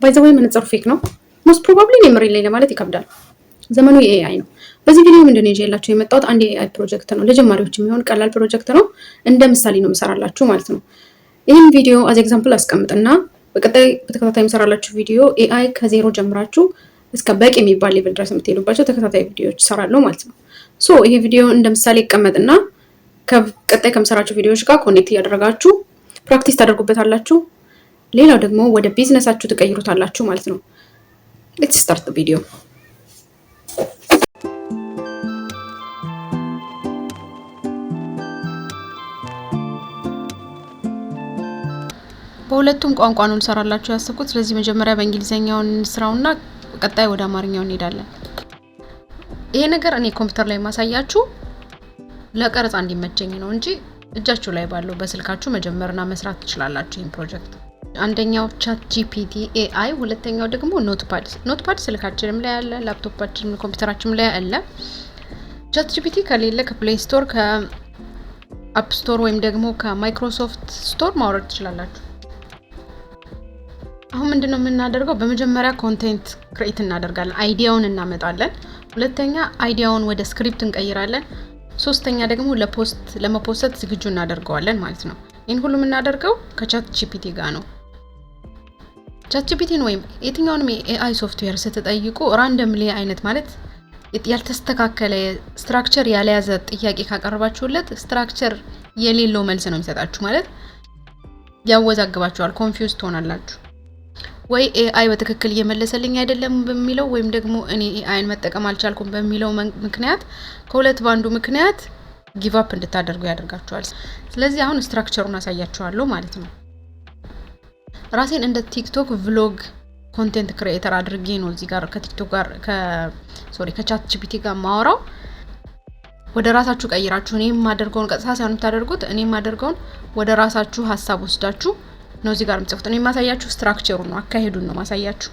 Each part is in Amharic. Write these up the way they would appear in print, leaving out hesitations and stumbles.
ባይ ዘ ወይ መነጽሩ ፌክ ነው ሞስት ፕሮባብሊ ነው ምሪ ላይ ለማለት ይከብዳል። ዘመኑ የኤአይ ነው። በዚህ ቪዲዮ ምንድነው ይዤላችሁ የመጣሁት አንድ የኤአይ ፕሮጀክት ነው። ለጀማሪዎች የሚሆን ቀላል ፕሮጀክት ነው። እንደ ምሳሌ ነው የምሰራላችሁ ማለት ነው። ይህን ቪዲዮ አዝ ኤግዛምፕል አስቀምጥና በቀጣይ በተከታታይ የምሰራላችሁ ቪዲዮ ኤአይ ከዜሮ ጀምራችሁ እስከ በቂ የሚባል ሌቭል ድረስ የምትሄዱባቸው ተከታታይ ቪዲዮዎች እሰራለሁ ማለት ነው። ሶ ይሄ ቪዲዮ እንደ ምሳሌ ይቀመጥና ቀጣይ ከምሰራችሁ ቪዲዮዎች ጋር ኮኔክት እያደረጋችሁ ፕራክቲስ ታደርጉበታላችሁ። ሌላው ደግሞ ወደ ቢዝነሳችሁ ትቀይሩታላችሁ ማለት ነው። ሌትስ ስታርት ዘ ቪዲዮ። በሁለቱም ቋንቋ ነው እንሰራላችሁ ያሰብኩት። ስለዚህ መጀመሪያ በእንግሊዘኛው እንስራውና ቀጣይ ወደ አማርኛው እንሄዳለን። ይሄ ነገር እኔ ኮምፒውተር ላይ ማሳያችሁ ለቀረጻ እንዲመቸኝ ነው እንጂ እጃችሁ ላይ ባለው በስልካችሁ መጀመርና መስራት ትችላላችሁ ይሄን ፕሮጀክት። አንደኛው ቻት ጂፒቲ ኤአይ፣ ሁለተኛው ደግሞ ኖትፓድ ስልካችንም ላይ አለ፣ ላፕቶፓችንም ኮምፒውተራችንም ላይ አለ። ቻት ጂፒቲ ከሌለ ከፕሌይ ስቶር ከአፕ ስቶር ወይም ደግሞ ከማይክሮሶፍት ስቶር ማውረድ ትችላላችሁ። አሁን ምንድነው የምናደርገው? በመጀመሪያ ኮንቴንት ክሬት እናደርጋለን፣ አይዲያውን እናመጣለን። ሁለተኛ አይዲያውን ወደ ስክሪፕት እንቀይራለን። ሶስተኛ ደግሞ ለመፖስት ዝግጁ እናደርገዋለን ማለት ነው። ይሄን ሁሉ የምናደርገው ከቻት ጂፒቲ ጋር ነው። ቻት ጂፒቲን ወይም የትኛውንም የኤአይ ሶፍትዌር ስትጠይቁ ራንደምሊ አይነት ማለት ያልተስተካከለ ስትራክቸር ያለያዘ ጥያቄ ካቀረባችሁለት ስትራክቸር የሌለው መልስ ነው የሚሰጣችሁ። ማለት ያወዛግባችኋል፣ ኮንፊውዝ ትሆናላችሁ። ወይ ኤአይ በትክክል እየመለሰልኝ አይደለም በሚለው ወይም ደግሞ እኔ ኤአይን መጠቀም አልቻልኩም በሚለው ምክንያት ከሁለት ባንዱ ምክንያት ጊቭ አፕ እንድታደርጉ ያደርጋችኋል። ስለዚህ አሁን ስትራክቸሩን አሳያችኋለሁ ማለት ነው። ራሴን እንደ ቲክቶክ ቭሎግ ኮንቴንት ክሪኤተር አድርጌ ነው እዚህ ጋር ከቲክቶክ ጋር ከቻት ጂፒቲ ጋር ማወራው። ወደ ራሳችሁ ቀይራችሁ እኔም ማደርገውን ቀጥታ ሳይሆን የምታደርጉት እኔም ማደርገውን ወደ ራሳችሁ ሀሳብ ወስዳችሁ ነው እዚህ ጋር የምትጽፉት። እኔ ማሳያችሁ ስትራክቸሩን ነው፣ አካሄዱን ነው ማሳያችሁ።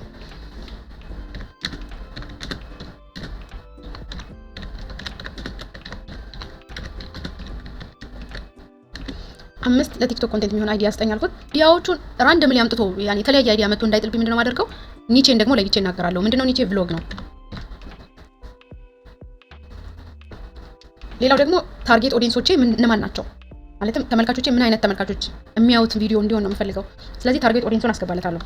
አምስት ለቲክቶክ ኮንቴንት የሚሆን አይዲያ አስጠኛልኩት። ዲያዎቹን ራንደምሊ አምጥቶ ያኔ የተለያየ አይዲያ መጥቶ እንዳይጥልብኝ ምንድነው ማደርገው? ኒቼን ደግሞ ለይቼ እናገራለሁ። ምንድነው ኒቼ? ቭሎግ ነው። ሌላው ደግሞ ታርጌት ኦዲየንሶቼ እነማን ናቸው? ማለትም ተመልካቾቼ ምን አይነት ተመልካቾች የሚያዩት ቪዲዮ እንዲሆን ነው የምፈልገው። ስለዚህ ታርጌት ኦዲየንሱን አስገባለታለሁ።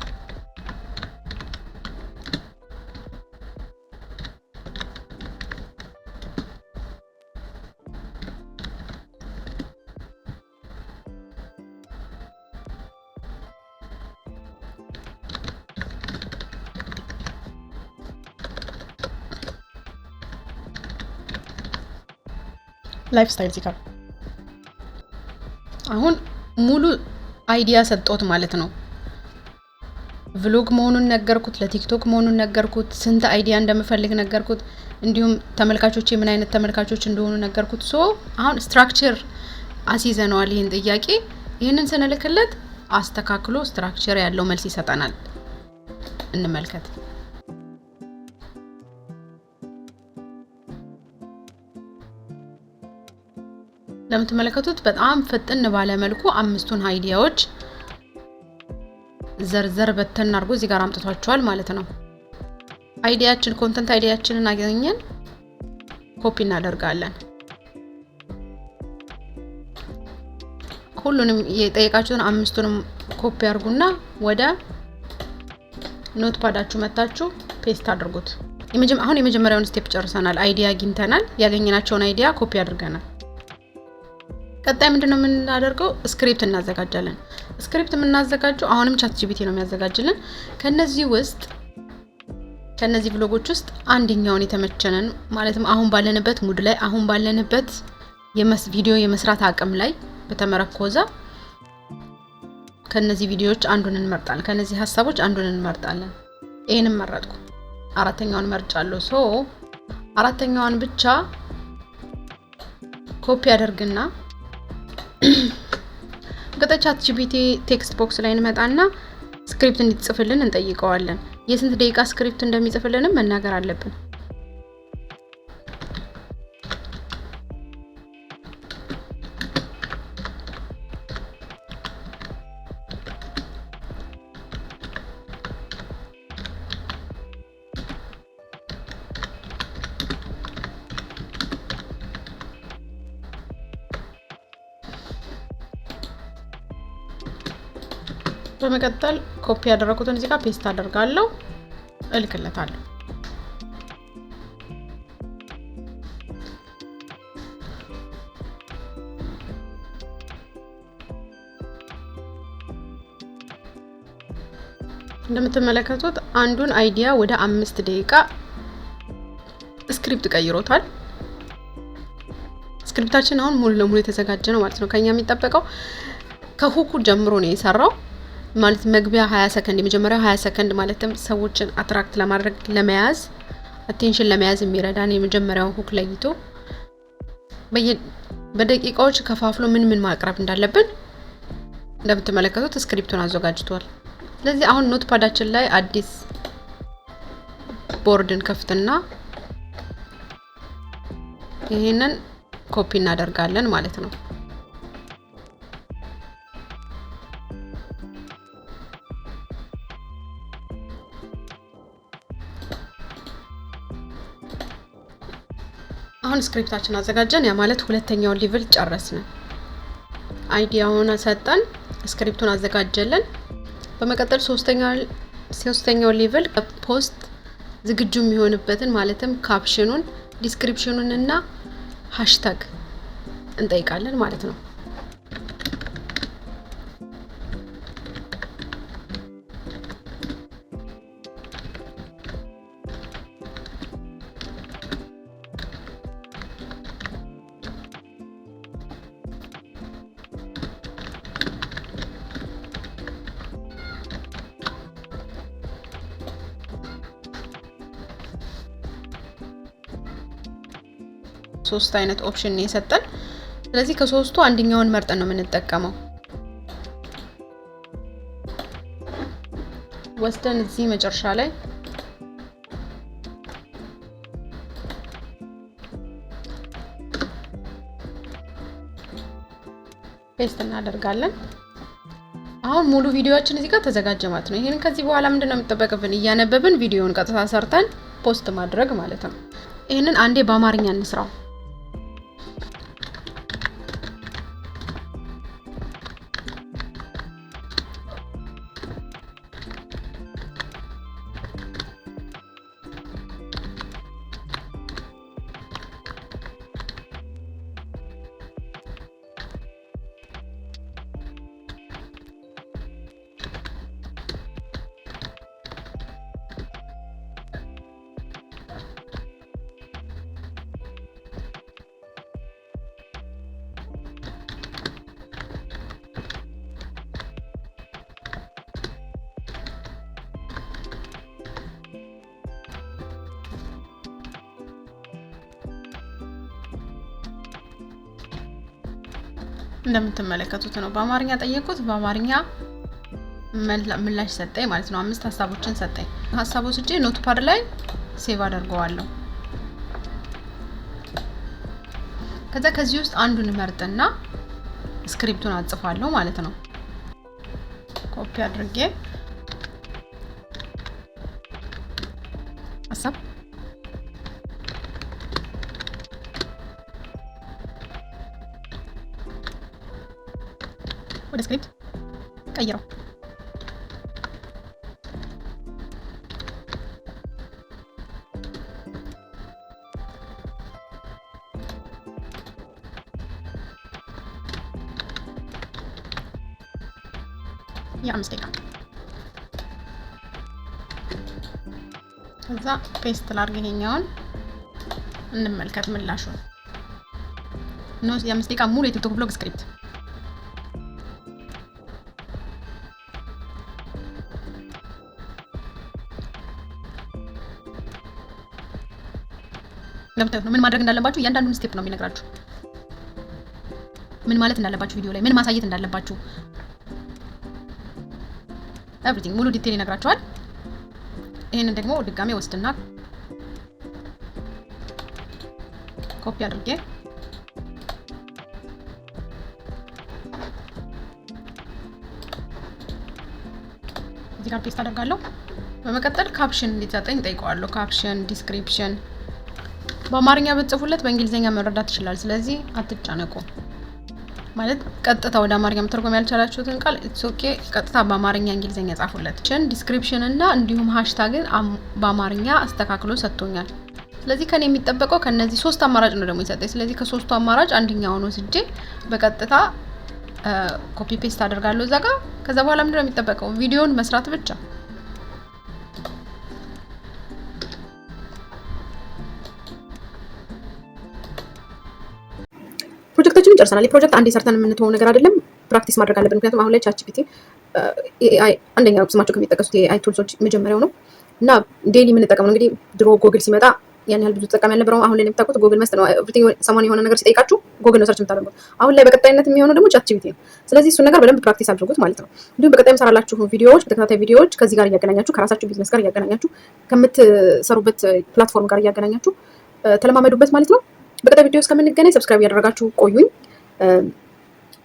ላይፍ ስታይል ዚካር አሁን ሙሉ አይዲያ ሰጠሁት ማለት ነው። ቭሎግ መሆኑን ነገርኩት፣ ለቲክቶክ መሆኑን ነገርኩት፣ ስንት አይዲያ እንደምፈልግ ነገርኩት፣ እንዲሁም ተመልካቾቼ ምን አይነት ተመልካቾች እንደሆኑ ነገርኩት። አሁን ስትራክቸር አስይዘነዋል ይሄን ጥያቄ። ይሄንን ስንልክለት አስተካክሎ ስትራክቸር ያለው መልስ ይሰጠናል። እንመልከት። ለምትመለከቱት በጣም ፈጥን ባለ መልኩ አምስቱን አይዲያዎች ዘርዘር በተን አድርጎ እዚህ ጋር አምጥቷቸዋል ማለት ነው። አይዲያችን ኮንተንት አይዲያችንን አገኘን፣ ኮፒ እናደርጋለን። ሁሉንም የጠየቃችሁን አምስቱንም ኮፒ አድርጉና ወደ ኖትፓዳችሁ መታችሁ ፔስት አድርጉት። አሁን የመጀመሪያውን ስቴፕ ጨርሰናል። አይዲያ አግኝተናል። ያገኘናቸውን አይዲያ ኮፒ አድርገናል። ቀጣይ ምንድነው የምናደርገው? ስክሪፕት እናዘጋጃለን። ስክሪፕት የምናዘጋጀው አሁንም ቻት ጂፒቲ ነው የሚያዘጋጅልን። ከነዚህ ብሎጎች ውስጥ አንደኛውን የተመቸነን ማለትም አሁን ባለንበት ሙድ ላይ አሁን ባለንበት ቪዲዮ የመስራት አቅም ላይ በተመረኮዘ ከነዚህ ቪዲዮዎች አንዱን እንመርጣለን። ከነዚህ ሐሳቦች አንዱን እንመርጣለን። ይሄንን መረጥኩ። አራተኛውን መርጫለሁ። አራተኛውን ብቻ ኮፒ አደርግና ቻት ጂፒቲ ቴክስት ቦክስ ላይ እንመጣና ስክሪፕት እንዲጽፍልን እንጠይቀዋለን። የስንት ደቂቃ ስክሪፕት እንደሚጽፍልንም መናገር አለብን። በመቀጠል ኮፒ ያደረኩትን እዚህ ጋር ፔስት አደርጋለሁ እልክለታለሁ። እንደምትመለከቱት አንዱን አይዲያ ወደ 5 ደቂቃ ስክሪፕት ቀይሮታል። ስክሪፕታችን አሁን ሙሉ ለሙሉ የተዘጋጀ ነው ማለት ነው። ከኛ የሚጠበቀው ከሁኩ ጀምሮ ነው የሰራው ማለት መግቢያ 20 ሰከንድ የመጀመሪያው 20 ሰከንድ ማለትም ሰዎችን አትራክት ለማድረግ ለመያዝ አቴንሽን ለመያዝ የሚረዳን የመጀመሪያው ሁክ ለይቶ በደቂቃዎች ከፋፍሎ ምን ማቅረብ እንዳለብን እንደምትመለከቱት ስክሪፕቱን አዘጋጅቷል። ስለዚህ አሁን ኖትፓዳችን ላይ አዲስ ቦርድን ከፍትና ይሄንን ኮፒ እናደርጋለን ማለት ነው። አሁን ስክሪፕታችን አዘጋጀን። ያ ማለት ሁለተኛው ሌቭል ጨረስን። አይዲያውን ሰጠን፣ ስክሪፕቱን አዘጋጀለን። በመቀጠል ሶስተኛው ሌቭል ፖስት ዝግጁ የሚሆንበትን ማለትም ካፕሽኑን፣ ዲስክሪፕሽኑን እና ሃሽታግ እንጠይቃለን ማለት ነው። ሶስት አይነት ኦፕሽን ነው የሰጠን። ስለዚህ ከሶስቱ አንደኛውን መርጠን ነው የምንጠቀመው። ወስደን እዚህ መጨረሻ ላይ ፔስት እናደርጋለን። አሁን ሙሉ ቪዲዮአችን እዚህ ጋር ተዘጋጀ ማለት ነው። ይሄን ከዚህ በኋላ ምንድነው የሚጠበቅብን? እያነበብን ቪዲዮውን ቀጥታ ሰርተን ፖስት ማድረግ ማለት ነው። ይሄንን አንዴ በአማርኛ እንስራው። እንደምትመለከቱት ነው። በአማርኛ ጠየቁት፣ በአማርኛ ምላሽ ሰጠኝ ማለት ነው። 5 ሀሳቦችን ሰጠኝ። ሀሳቦች እጄ ኖትፓድ ላይ ሴቭ አደርገዋለሁ። ከዛ ከዚህ ውስጥ አንዱን መርጥና ስክሪፕቱን አጽፋለሁ ማለት ነው። ኮፒ አድርጌ ሀሳብ ወደ ስክሪፕት ቀይረው። የ5 ደቂቃ ከዛ ፔስት ላድርግ። ይሄኛውን እንመልከት ምላሹን። የ5 ደቂቃ ሙሉ የቲክቶክ ብሎግ ስክሪፕት ለምታዩት ነው ምን ማድረግ እንዳለባችሁ እያንዳንዱን ስቴፕ ነው የሚነግራችሁ። ምን ማለት እንዳለባችሁ ቪዲዮ ላይ ምን ማሳየት እንዳለባችሁ ኤቭሪቲንግ ሙሉ ዲቴል ይነግራችኋል። ይሄንን ደግሞ ድጋሜ ወስድና ኮፒ አድርጌ እዚህ ጋር ፔስት አደርጋለሁ። በመቀጠል ካፕሽን እንዲሰጠኝ ጠይቀዋለሁ። ካፕሽን፣ ዲስክሪፕሽን በአማርኛ ብትጽፉለት በእንግሊዘኛ መረዳት ይችላል። ስለዚህ አትጨነቁ። ማለት ቀጥታ ወደ አማርኛ መተርጎም ያልቻላችሁትን ቃል ኦኬ ቀጥታ በአማርኛ እንግሊዘኛ ጻፉለት። ዲስክሪፕሽን እና እንዲሁም ሃሽታግን በአማርኛ አስተካክሎ ሰጥቶኛል። ስለዚህ ከኔ የሚጠበቀው ከነዚህ 3 አማራጭ ነው ደግሞ ይሰጠኝ። ስለዚህ ከ3ቱ አማራጭ አንደኛውን ወስጄ በቀጥታ ኮፒ ፔስት አደርጋለሁ እዛ ጋር። ከዛ በኋላ ምንድነው የሚጠበቀው? ቪዲዮውን መስራት ብቻ። ፕሮጀክታችንን ጨርሰናል። የፕሮጀክት አንዴ ሰርተን የምንተወው ነገር አይደለም፣ ፕራክቲስ ማድረግ አለብን። ምክንያቱም አሁን ላይ ቻትጂፒቲ ኤአይ አንደኛው ስማቸው ከሚጠቀሱት የኤአይ ቱልሶች መጀመሪያው ነው እና ዴይሊ የምንጠቀመው ነው። እንግዲህ ድሮ ጎግል ሲመጣ ያን ያህል ብዙ ተጠቃሚ ያልነበረው፣ አሁን ላይ የምታውቁት ጎግል መስት ነው። ኤቭሪቲንግ ሰሞን የሆነ ነገር ሲጠይቃችሁ ጎግል ነው ሰርች የምታደርጉት። አሁን ላይ በቀጣይነት የሚሆነው ደግሞ ቻትጂፒቲ ነው። ስለዚህ እሱን ነገር በደንብ ፕራክቲስ አድርጉት ማለት ነው። እንዲሁም በቀጣይም ሰራላችሁ ቪዲዮዎች፣ በተከታታይ ቪዲዮዎች ከዚህ ጋር እያገናኛችሁ ከራሳችሁ ቢዝነስ ጋር እያገናኛችሁ ከምትሰሩበት ፕላትፎርም ጋር እያገናኛችሁ ተለማመዱበት ማለት ነው። በቀጣይ ቪዲዮ እስከምንገናኝ ሰብስክራይብ ያደረጋችሁ ቆዩኝ።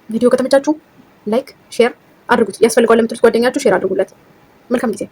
ቪዲዮ ከተመቻችሁ ላይክ፣ ሼር አድርጉት። ያስፈልገዋል ለምትሉት ጓደኛችሁ ሼር አድርጉለት። መልካም ጊዜ